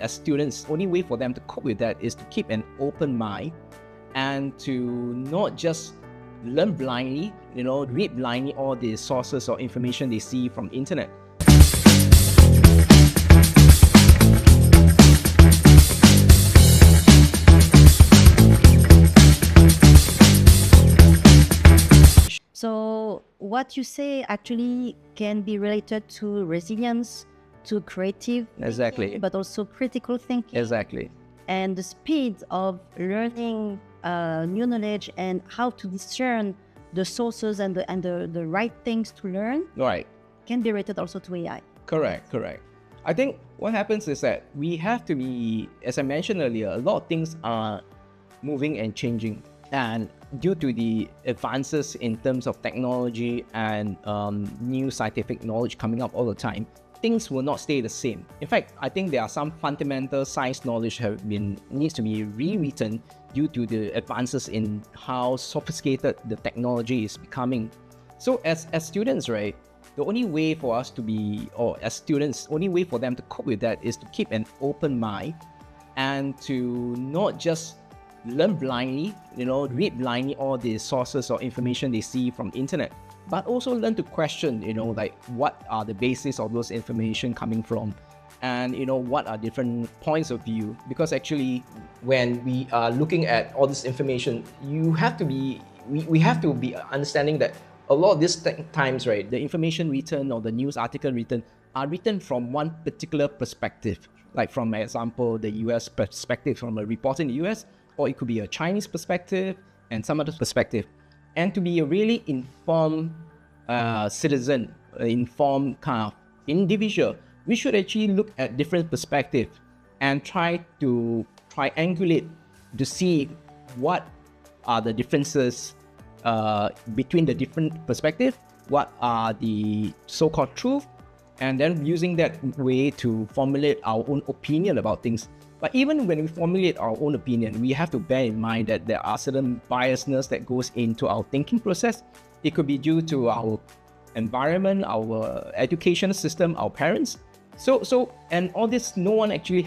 as students, only way for them to cope with that is to keep an open mind and to not just learn blindly, read blindly all the sources or information they see from the internet. So what you say actually can be related to resilience, to creative Exactly. thinking, but also critical thinking. Exactly. And the speed of learning new knowledge and how to discern the sources and the right things to learn Right. can be related also to AI. Correct. I think what happens is that we have to be, as I mentioned earlier, a lot of things are moving and changing. And due to the advances in terms of technology and new scientific knowledge coming up all the time, things will not stay the same. In fact, I think there are some fundamental science knowledge needs to be rewritten due to the advances in how sophisticated the technology is becoming. So as students, right, the only way for us to be, or as students, only way for them to cope with that is to keep an open mind and to not just learn blindly, read blindly all the sources or information they see from the internet, but also learn to question, like what are the basis of those information coming from, and what are different points of view. Because actually, when we are looking at all this information, we have to be understanding that a lot of these times, right, the information written or the news article written are written from one particular perspective, like from example the US perspective, from a reporter in the US, or it could be a Chinese perspective and some other perspective. And to be a really informed citizen, informed kind of individual, we should actually look at different perspectives and try to triangulate to see what are the differences between the different perspectives, what are the so-called truth, and then using that way to formulate our own opinion about things. But even when we formulate our own opinion, we have to bear in mind that there are certain biasness that goes into our thinking process. It could be due to our environment, our education system, our parents. So and all this, no one actually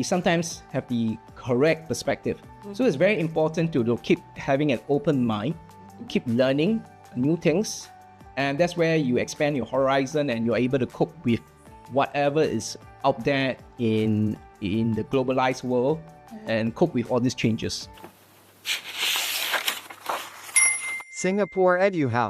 sometimes have the correct perspective. So it's very important to keep having an open mind, keep learning new things, and that's where you expand your horizon and you're able to cope with whatever is out there in the globalized world and cope with all these changes. Singapore Edu House.